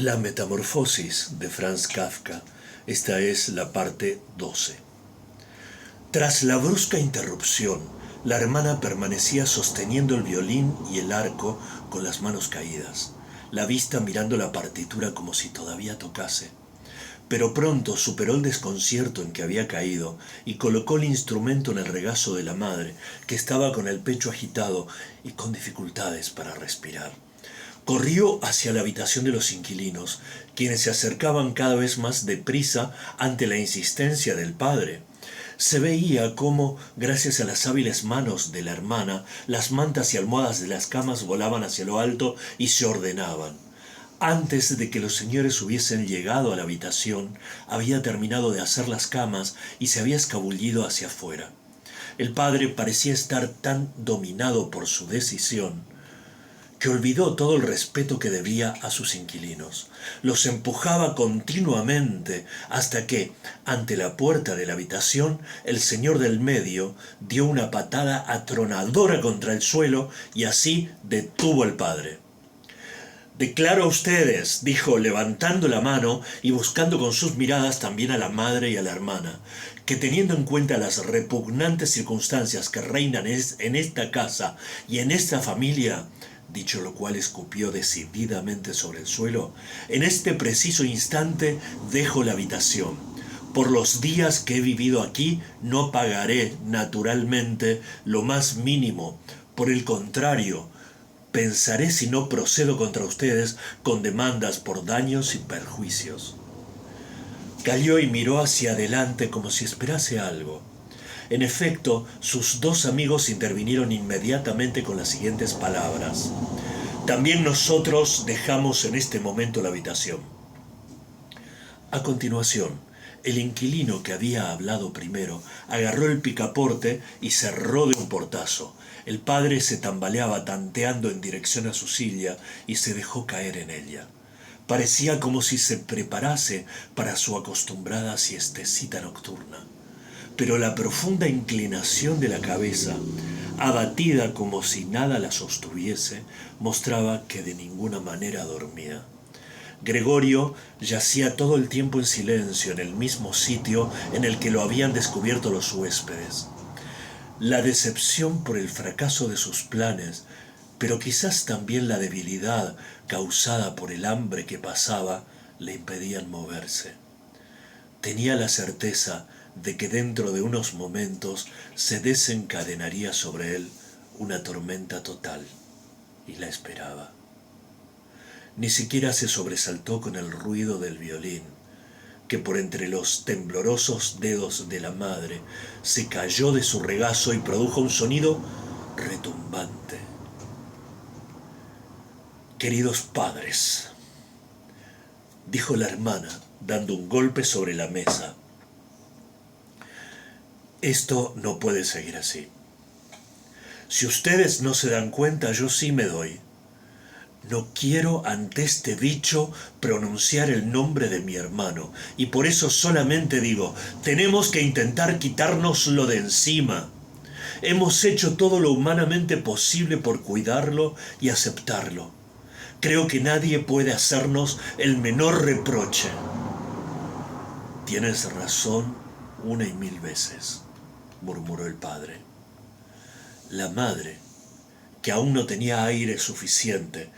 La metamorfosis de Franz Kafka. Esta es la parte 12. Tras la brusca interrupción, la hermana permanecía sosteniendo el violín y el arco con las manos caídas, la vista mirando la partitura como si todavía tocase. Pero pronto superó el desconcierto en que había caído y colocó el instrumento en el regazo de la madre, que estaba con el pecho agitado y con dificultades para respirar. Corrió hacia la habitación de los inquilinos, quienes se acercaban cada vez más deprisa ante la insistencia del padre. Se veía cómo, gracias a las hábiles manos de la hermana, las mantas y almohadas de las camas volaban hacia lo alto y se ordenaban. Antes de que los señores hubiesen llegado a la habitación, había terminado de hacer las camas y se había escabullido hacia afuera. El padre parecía estar tan dominado por su decisión que olvidó todo el respeto que debía a sus inquilinos. Los empujaba continuamente hasta que, ante la puerta de la habitación, el señor del medio dio una patada atronadora contra el suelo y así detuvo al padre. «Declaro a ustedes», dijo, levantando la mano y buscando con sus miradas también a la madre y a la hermana, «que teniendo en cuenta las repugnantes circunstancias que reinan en esta casa y en esta familia», dicho lo cual escupió decididamente sobre el suelo, «en este preciso instante dejo la habitación. Por los días que he vivido aquí no pagaré, naturalmente, lo más mínimo. Por el contrario, pensaré si no procedo contra ustedes con demandas por daños y perjuicios». Calló y miró hacia adelante como si esperase algo. En efecto, sus dos amigos intervinieron inmediatamente con las siguientes palabras: «También nosotros dejamos en este momento la habitación». A continuación, el inquilino que había hablado primero agarró el picaporte y cerró de un portazo. El padre se tambaleaba tanteando en dirección a su silla y se dejó caer en ella. Parecía como si se preparase para su acostumbrada siestecita nocturna. Pero la profunda inclinación de la cabeza, abatida como si nada la sostuviese, mostraba que de ninguna manera dormía. Gregorio yacía todo el tiempo en silencio en el mismo sitio en el que lo habían descubierto los huéspedes. La decepción por el fracaso de sus planes, pero quizás también la debilidad causada por el hambre que pasaba, le impedían moverse. Tenía la certeza de que dentro de unos momentos se desencadenaría sobre él una tormenta total, y la esperaba. Ni siquiera se sobresaltó con el ruido del violín, que por entre los temblorosos dedos de la madre se cayó de su regazo y produjo un sonido retumbante. «Queridos padres», dijo la hermana, dando un golpe sobre la mesa, «esto no puede seguir así. Si ustedes no se dan cuenta, yo sí me doy. No quiero ante este bicho pronunciar el nombre de mi hermano, y por eso solamente digo, tenemos que intentar quitárnoslo de encima. Hemos hecho todo lo humanamente posible por cuidarlo y aceptarlo. Creo que nadie puede hacernos el menor reproche». «Tienes razón 1,000 veces», murmuró el padre. La madre, que aún no tenía aire suficiente,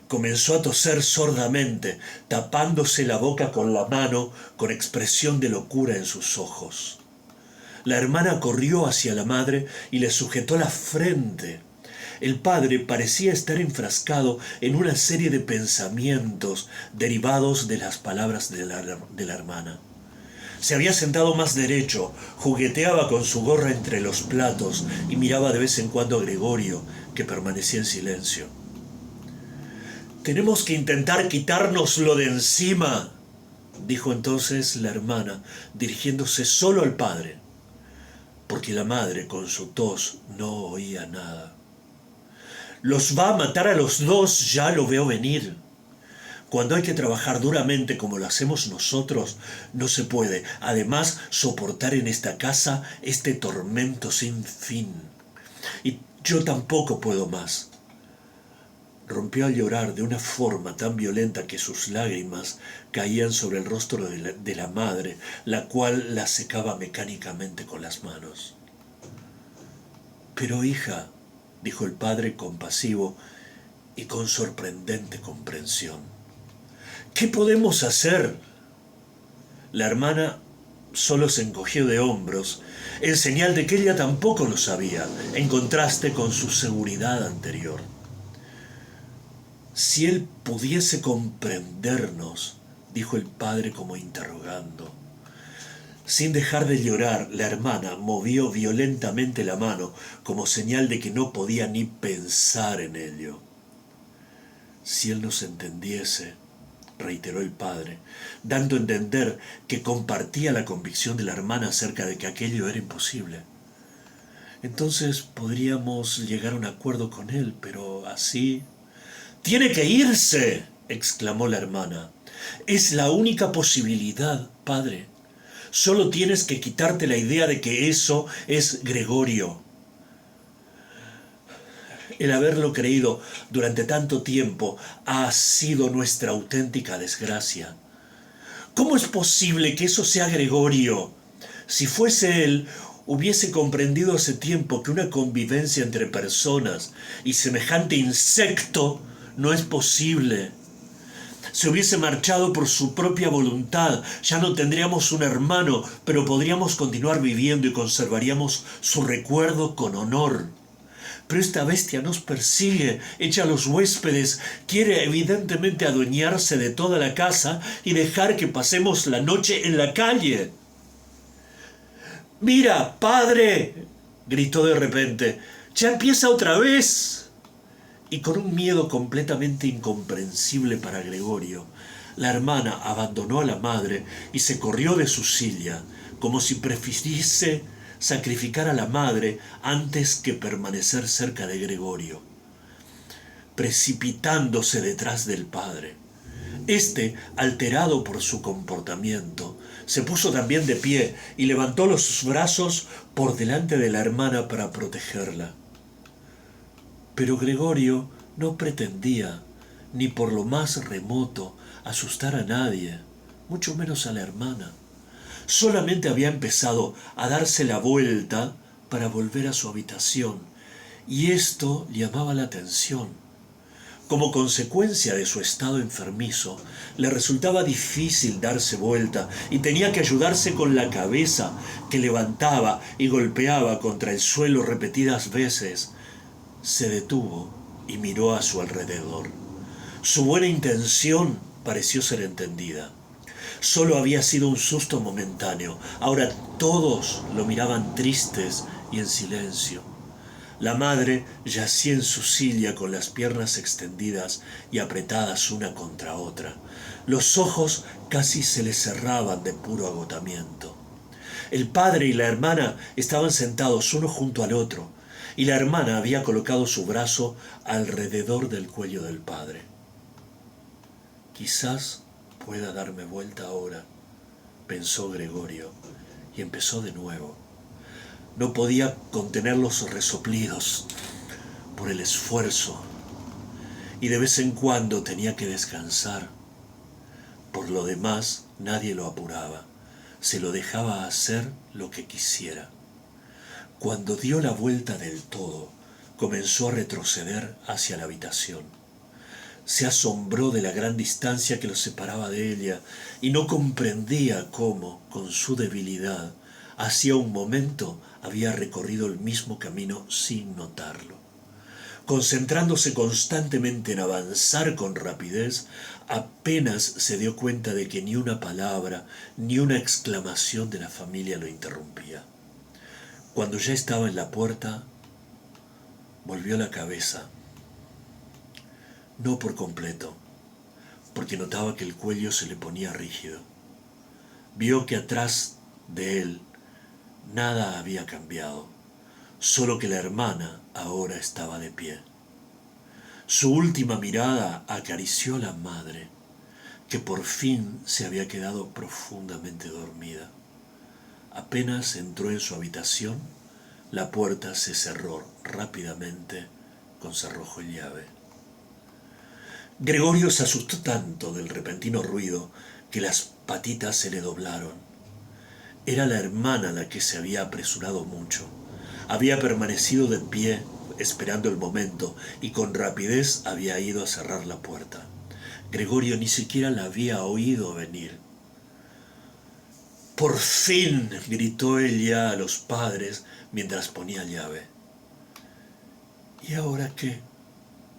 comenzó a toser sordamente, tapándose la boca con la mano, con expresión de locura en sus ojos. La hermana corrió hacia la madre y le sujetó la frente. El padre parecía estar enfrascado en una serie de pensamientos derivados de las palabras de la hermana. Se había sentado más derecho, jugueteaba con su gorra entre los platos y miraba de vez en cuando a Gregorio, que permanecía en silencio. «Tenemos que intentar quitárnoslo de encima», dijo entonces la hermana, dirigiéndose solo al padre, porque la madre con su tos no oía nada. «Los va a matar a los dos, ya lo veo venir. Cuando hay que trabajar duramente como lo hacemos nosotros, no se puede, además, soportar en esta casa este tormento sin fin. Y yo tampoco puedo más. Rompió a llorar de una forma tan violenta que sus lágrimas caían sobre el rostro de la madre, la cual la secaba mecánicamente con las manos. Pero hija, dijo el padre compasivo y con sorprendente comprensión, ¿qué podemos hacer? La hermana solo se encogió de hombros, en señal de que ella tampoco lo sabía, en contraste con su seguridad anterior. Si él pudiese comprendernos, dijo el padre como interrogando. Sin dejar de llorar, la hermana movió violentamente la mano como señal de que no podía ni pensar en ello. Si él nos entendiese, reiteró el padre, dando a entender que compartía la convicción de la hermana acerca de que aquello era imposible. Entonces podríamos llegar a un acuerdo con él, pero así... ¡Tiene que irse!, exclamó la hermana. Es la única posibilidad, padre. Solo tienes que quitarte la idea de que eso es Gregorio. El haberlo creído durante tanto tiempo ha sido nuestra auténtica desgracia. ¿Cómo es posible que eso sea Gregorio? Si fuese él, hubiese comprendido hace tiempo que una convivencia entre personas y semejante insecto no es posible. Se hubiese marchado por su propia voluntad, ya no tendríamos un hermano, pero podríamos continuar viviendo y conservaríamos su recuerdo con honor. Pero esta bestia nos persigue, echa a los huéspedes, quiere evidentemente adueñarse de toda la casa y dejar que pasemos la noche en la calle. ¡Mira, padre!, gritó de repente, ¡ya empieza otra vez! Y con un miedo completamente incomprensible para Gregorio, la hermana abandonó a la madre y se corrió de su silla, como si prefiriese sacrificar a la madre antes que permanecer cerca de Gregorio, precipitándose detrás del padre. Este, alterado por su comportamiento, se puso también de pie y levantó los brazos por delante de la hermana para protegerla. Pero Gregorio no pretendía, ni por lo más remoto, asustar a nadie, mucho menos a la hermana. Solamente había empezado a darse la vuelta para volver a su habitación, y esto llamaba la atención. Como consecuencia de su estado enfermizo, le resultaba difícil darse vuelta y tenía que ayudarse con la cabeza, que levantaba y golpeaba contra el suelo repetidas veces. Se detuvo y miró a su alrededor. Su buena intención pareció ser entendida. Solo había sido un susto momentáneo. Ahora todos lo miraban tristes y en silencio. La madre yacía en su silla con las piernas extendidas y apretadas una contra otra. Los ojos casi se le cerraban de puro agotamiento. El padre y la hermana estaban sentados uno junto al otro, y la hermana había colocado su brazo alrededor del cuello del padre. Quizás pueda darme vuelta ahora, pensó Gregorio, y empezó de nuevo. No podía contener los resoplidos por el esfuerzo, y de vez en cuando tenía que descansar. Por lo demás, nadie lo apuraba, se lo dejaba hacer lo que quisiera. Cuando dio la vuelta del todo, comenzó a retroceder hacia la habitación. Se asombró de la gran distancia que lo separaba de ella y no comprendía cómo, con su debilidad, hacía un momento había recorrido el mismo camino sin notarlo. Concentrándose constantemente en avanzar con rapidez, apenas se dio cuenta de que ni una palabra, ni una exclamación de la familia lo interrumpía. Cuando ya estaba en la puerta, volvió la cabeza. No por completo, porque notaba que el cuello se le ponía rígido. Vio que atrás de él nada había cambiado, solo que la hermana ahora estaba de pie. Su última mirada acarició a la madre, que por fin se había quedado profundamente dormida. Apenas entró en su habitación, la puerta se cerró rápidamente con cerrojo y llave. Gregorio se asustó tanto del repentino ruido que las patitas se le doblaron. Era la hermana la que se había apresurado mucho. Había permanecido de pie esperando el momento y con rapidez había ido a cerrar la puerta. Gregorio ni siquiera la había oído venir. «¡Por fin!», gritó ella a los padres mientras ponía llave. «¿Y ahora qué?»,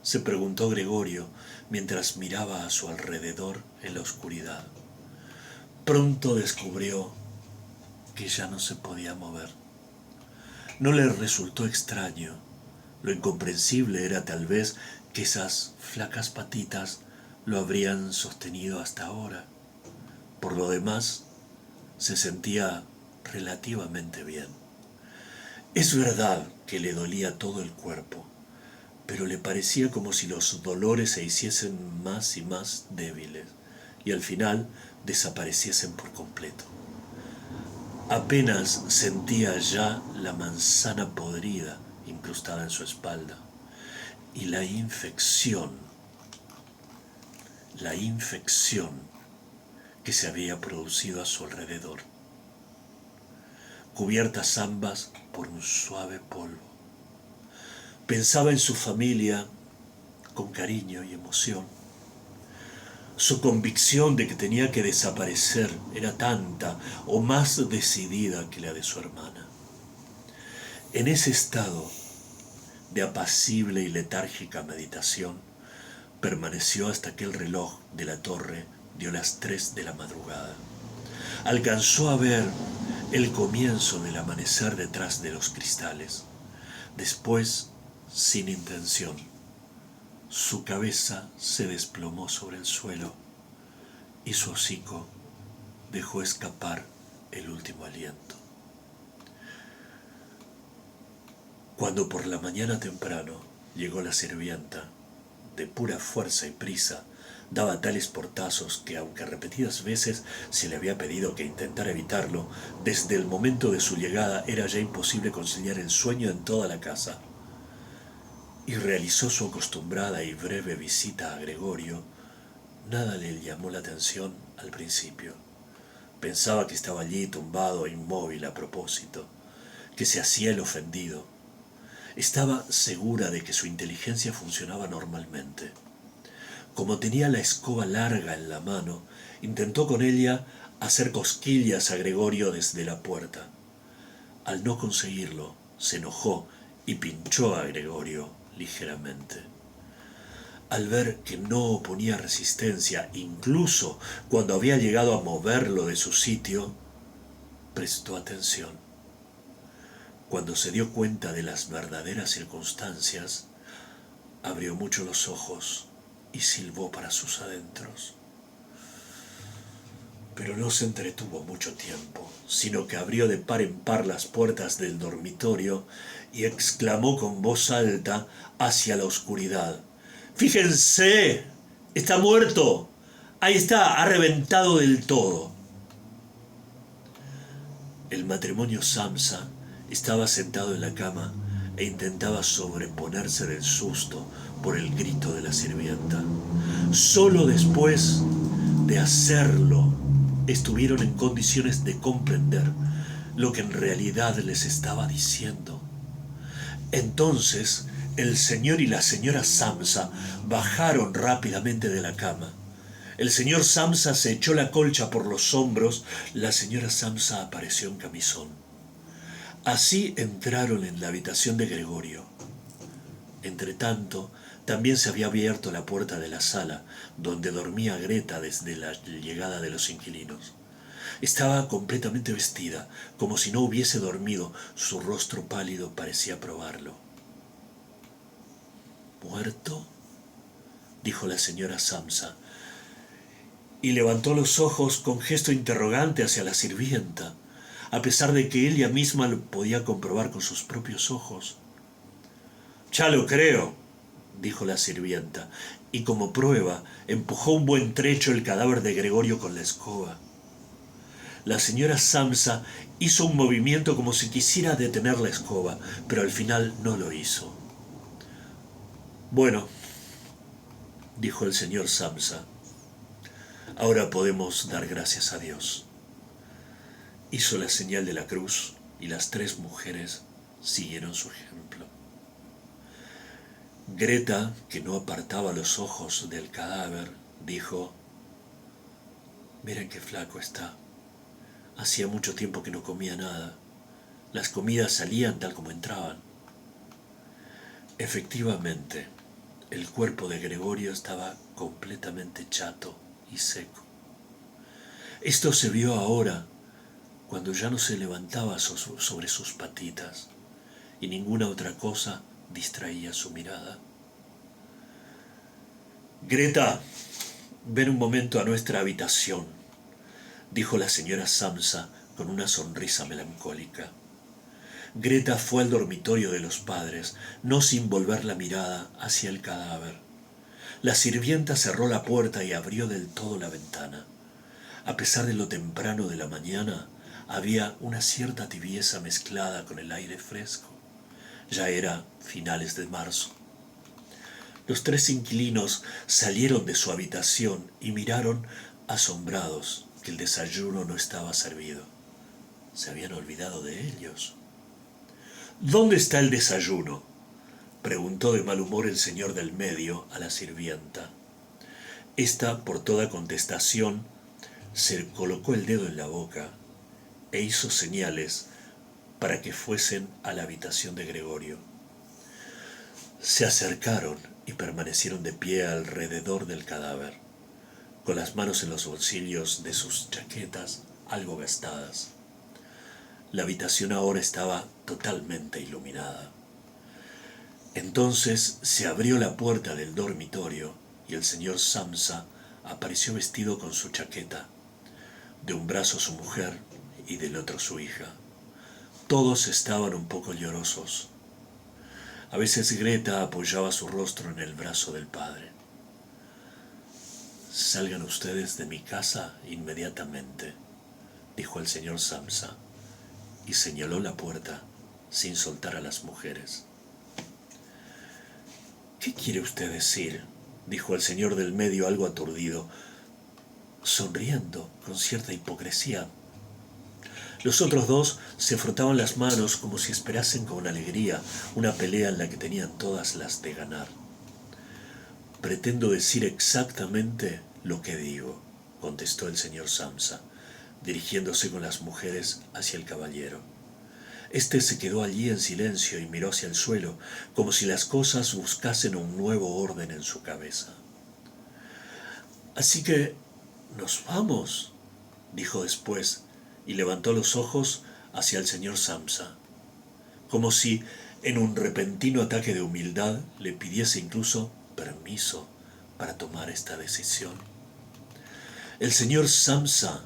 se preguntó Gregorio mientras miraba a su alrededor en la oscuridad. Pronto descubrió que ya no se podía mover. No le resultó extraño. Lo incomprensible era tal vez que esas flacas patitas lo habrían sostenido hasta ahora. Por lo demás, se sentía relativamente bien. Es verdad que le dolía todo el cuerpo, pero le parecía como si los dolores se hiciesen más y más débiles y al final desapareciesen por completo. Apenas sentía ya la manzana podrida incrustada en su espalda y la infección que se había producido a su alrededor, cubiertas ambas por un suave polvo. Pensaba en su familia con cariño y emoción. Su convicción de que tenía que desaparecer era tanta o más decidida que la de su hermana. En ese estado de apacible y letárgica meditación, permaneció hasta que el reloj de la torre dio las 3 de la madrugada. Alcanzó a ver el comienzo del amanecer detrás de los cristales. Después, sin intención, su cabeza se desplomó sobre el suelo y su hocico dejó escapar el último aliento. Cuando por la mañana temprano llegó la sirvienta, de pura fuerza y prisa, daba tales portazos que, aunque repetidas veces se le había pedido que intentara evitarlo, desde el momento de su llegada era ya imposible conciliar el sueño en toda la casa. Y realizó su acostumbrada y breve visita a Gregorio. Nada le llamó la atención al principio. Pensaba que estaba allí tumbado e inmóvil a propósito, que se hacía el ofendido. Estaba segura de que su inteligencia funcionaba normalmente. Como tenía la escoba larga en la mano, intentó con ella hacer cosquillas a Gregorio desde la puerta. Al no conseguirlo, se enojó y pinchó a Gregorio ligeramente. Al ver que no oponía resistencia, incluso cuando había llegado a moverlo de su sitio, prestó atención. Cuando se dio cuenta de las verdaderas circunstancias, abrió mucho los ojos y silbó para sus adentros. Pero no se entretuvo mucho tiempo, sino que abrió de par en par las puertas del dormitorio y exclamó con voz alta hacia la oscuridad: «¡Fíjense! ¡Está muerto! Ahí está, ha reventado del todo». El matrimonio Samsa estaba sentado en la cama e intentaba sobreponerse del susto por el grito de la sirvienta. Solo después de hacerlo estuvieron en condiciones de comprender lo que en realidad les estaba diciendo. Entonces el señor y la señora Samsa bajaron rápidamente de la cama. El señor Samsa se echó la colcha por los hombros, la señora Samsa apareció en camisón. Así entraron en la habitación de Gregorio. Entretanto, también se había abierto la puerta de la sala, donde dormía Greta desde la llegada de los inquilinos. Estaba completamente vestida, como si no hubiese dormido. Su rostro pálido parecía probarlo. «¿Muerto?», dijo la señora Samsa, y levantó los ojos con gesto interrogante hacia la sirvienta, a pesar de que ella misma lo podía comprobar con sus propios ojos. «Ya lo creo», dijo la sirvienta, y como prueba empujó un buen trecho el cadáver de Gregorio con la escoba. La señora Samsa hizo un movimiento como si quisiera detener la escoba, pero al final no lo hizo. «Bueno, dijo el señor Samsa. Ahora podemos dar gracias a Dios. Hizo la señal de la cruz y las 3 mujeres siguieron su ejemplo. Greta, que no apartaba los ojos del cadáver, dijo: «Miren qué flaco está. Hacía mucho tiempo que no comía nada. Las comidas salían tal como entraban». Efectivamente, el cuerpo de Gregorio estaba completamente chato y seco. Esto se vio ahora, cuando ya no se levantaba sobre sus patitas y ninguna otra cosa distraía su mirada. «Greta, ven un momento a nuestra habitación», dijo la señora Samsa con una sonrisa melancólica. Greta fue al dormitorio de los padres, no sin volver la mirada hacia el cadáver. La sirvienta cerró la puerta y abrió del todo la ventana. A pesar de lo temprano de la mañana, había una cierta tibieza mezclada con el aire fresco. Ya era finales de marzo. Los 3 inquilinos salieron de su habitación y miraron asombrados que el desayuno no estaba servido. Se habían olvidado de ellos. «¿Dónde está el desayuno?», preguntó de mal humor el señor del medio a la sirvienta. Esta, por toda contestación, se colocó el dedo en la boca e hizo señales para que fuesen a la habitación de Gregorio. Se acercaron y permanecieron de pie alrededor del cadáver, con las manos en los bolsillos de sus chaquetas algo gastadas. La habitación ahora estaba totalmente iluminada. Entonces se abrió la puerta del dormitorio y el señor Samsa apareció vestido con su chaqueta. De un brazo su mujer y del otro su hija. Todos estaban un poco llorosos. A veces Greta apoyaba su rostro en el brazo del padre. «Salgan ustedes de mi casa inmediatamente», dijo el señor Samsa, y señaló la puerta sin soltar a las mujeres. «¿Qué quiere usted decir?», dijo el señor del medio algo aturdido, sonriendo con cierta hipocresía. Los otros 2 se frotaban las manos como si esperasen con alegría una pelea en la que tenían todas las de ganar. «Pretendo decir exactamente lo que digo», contestó el señor Samsa, dirigiéndose con las mujeres hacia el caballero. Este se quedó allí en silencio y miró hacia el suelo, como si las cosas buscasen un nuevo orden en su cabeza. «Así que nos vamos», dijo después, y levantó los ojos hacia el señor Samsa, como si en un repentino ataque de humildad le pidiese incluso permiso para tomar esta decisión. El señor Samsa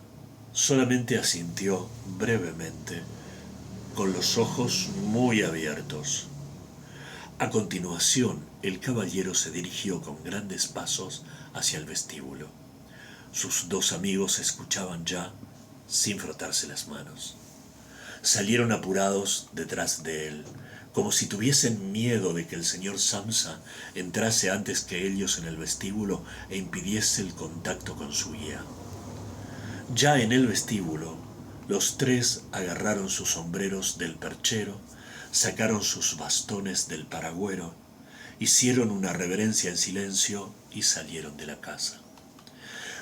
solamente asintió brevemente, con los ojos muy abiertos. A continuación, el caballero se dirigió con grandes pasos hacia el vestíbulo. Sus 2 amigos escuchaban ya sin frotarse las manos. Salieron apurados detrás de él, como si tuviesen miedo de que el señor Samsa entrase antes que ellos en el vestíbulo e impidiese el contacto con su guía. Ya en el vestíbulo, los 3 agarraron sus sombreros del perchero, sacaron sus bastones del paragüero, hicieron una reverencia en silencio y salieron de la casa.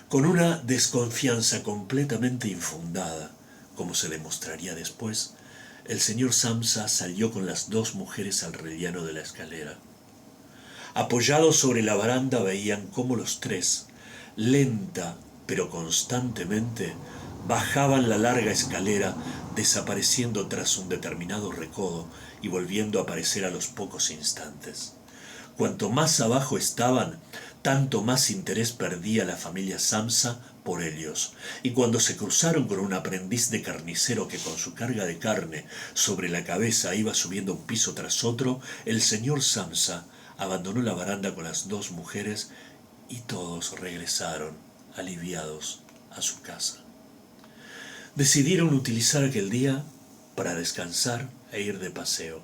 Con una desconfianza completamente infundada, como se demostraría después, el señor Samsa salió con las 2 mujeres al rellano de la escalera. Apoyados sobre la baranda veían cómo los 3, lenta pero constantemente, bajaban la larga escalera, desapareciendo tras un determinado recodo y volviendo a aparecer a los pocos instantes. Cuanto más abajo estaban, tanto más interés perdía la familia Samsa por ellos, y cuando se cruzaron con un aprendiz de carnicero que con su carga de carne sobre la cabeza iba subiendo un piso tras otro, el señor Samsa abandonó la baranda con las 2 mujeres y todos regresaron aliviados a su casa. Decidieron utilizar aquel día para descansar e ir de paseo.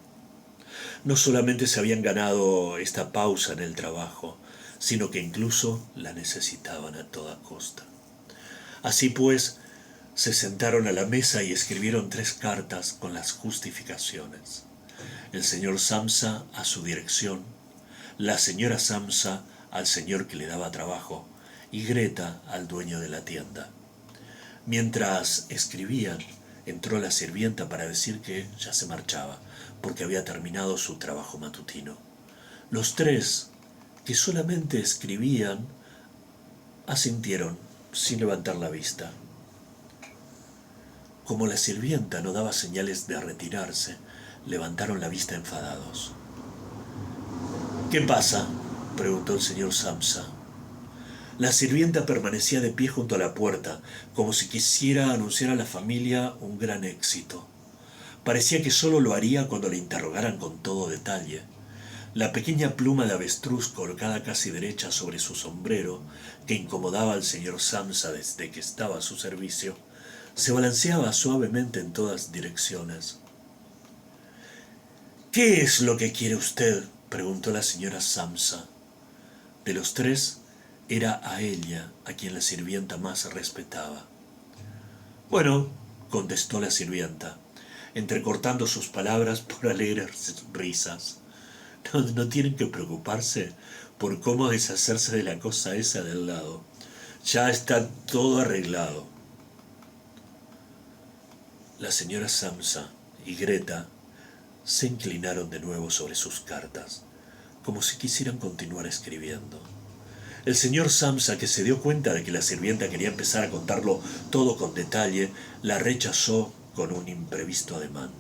No solamente se habían ganado esta pausa en el trabajo, sino que incluso la necesitaban a toda costa. Así pues, se sentaron a la mesa y escribieron 3 cartas con las justificaciones. El señor Samsa a su dirección, la señora Samsa al señor que le daba trabajo y Greta al dueño de la tienda. Mientras escribían, entró la sirvienta para decir que ya se marchaba, porque había terminado su trabajo matutino. Los 3, que solamente escribían, asintieron sin levantar la vista. Como la sirvienta no daba señales de retirarse, levantaron la vista enfadados. «¿Qué pasa?», preguntó el señor Samsa. La sirvienta permanecía de pie junto a la puerta, como si quisiera anunciar a la familia un gran éxito. Parecía que solo lo haría cuando le interrogaran con todo detalle. La pequeña pluma de avestruz colocada casi derecha sobre su sombrero, que incomodaba al señor Samsa desde que estaba a su servicio, se balanceaba suavemente en todas direcciones. «¿Qué es lo que quiere usted?», preguntó la señora Samsa. De los 3, era a ella a quien la sirvienta más respetaba. «Bueno», contestó la sirvienta, entrecortando sus palabras por alegres risas. No tienen que preocuparse por cómo deshacerse de la cosa esa del lado. Ya está todo arreglado». La señora Samsa y Greta se inclinaron de nuevo sobre sus cartas, como si quisieran continuar escribiendo. El señor Samsa, que se dio cuenta de que la sirvienta quería empezar a contarlo todo con detalle, la rechazó con un imprevisto ademán.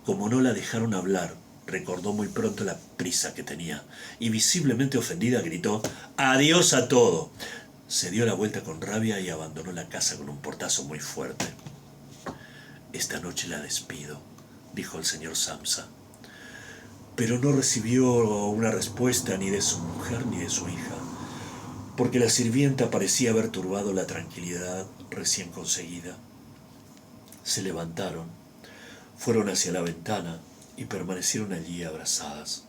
Como no la dejaron hablar, recordó muy pronto la prisa que tenía, y visiblemente ofendida gritó: «¡Adiós a todo!». Se dio la vuelta con rabia y abandonó la casa con un portazo muy fuerte. «Esta noche la despido», dijo el señor Samsa. Pero no recibió una respuesta ni de su mujer ni de su hija, porque la sirvienta parecía haber turbado la tranquilidad recién conseguida. Se levantaron, fueron hacia la ventana y permanecieron allí abrazadas.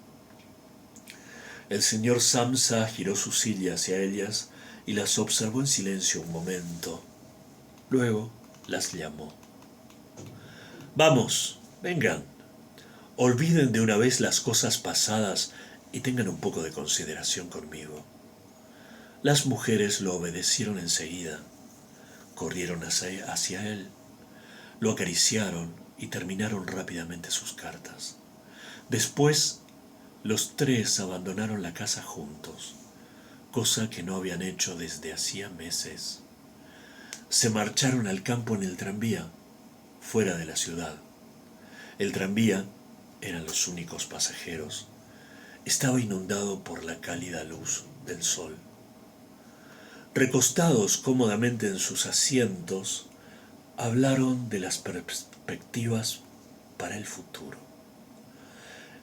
El señor Samsa giró su silla hacia ellas y las observó en silencio un momento. Luego las llamó. «Vamos, vengan, olviden de una vez las cosas pasadas y tengan un poco de consideración conmigo». Las mujeres lo obedecieron enseguida. Corrieron hacia él, lo acariciaron y terminaron rápidamente sus cartas. Después, los 3 abandonaron la casa juntos, cosa que no habían hecho desde hacía meses. Se marcharon al campo en el tranvía, fuera de la ciudad. El tranvía, eran los únicos pasajeros, estaba inundado por la cálida luz del sol. Recostados cómodamente en sus asientos, hablaron de las perspectivas para el futuro.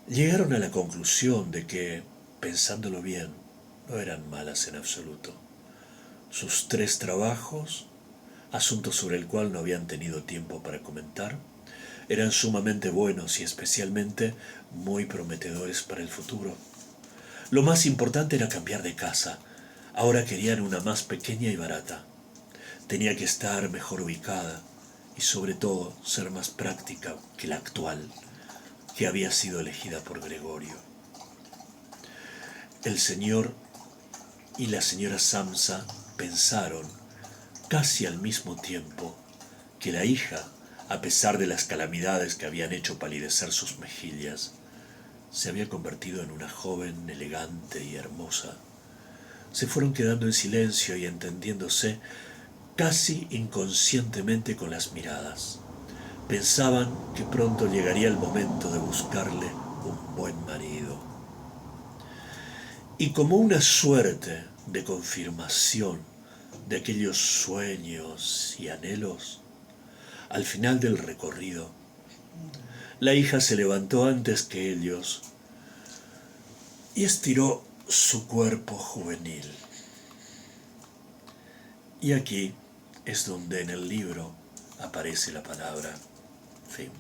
Llegaron a la conclusión de que, pensándolo bien, no eran malas en absoluto. Sus 3 trabajos, asunto sobre el cual no habían tenido tiempo para comentar, eran sumamente buenos y especialmente muy prometedores para el futuro. Lo más importante era cambiar de casa. Ahora querían una más pequeña y barata. Tenía que estar mejor ubicada y sobre todo ser más práctica que la actual, que había sido elegida por Gregorio. El señor y la señora Samsa pensaron, casi al mismo tiempo, que la hija, a pesar de las calamidades que habían hecho palidecer sus mejillas, se había convertido en una joven elegante y hermosa. Se fueron quedando en silencio y entendiéndose casi inconscientemente con las miradas. Pensaban que pronto llegaría el momento de buscarle un buen marido. Y como una suerte de confirmación de aquellos sueños y anhelos, al final del recorrido, la hija se levantó antes que ellos y estiró su cuerpo juvenil. Y aquí es donde en el libro aparece la palabra fin.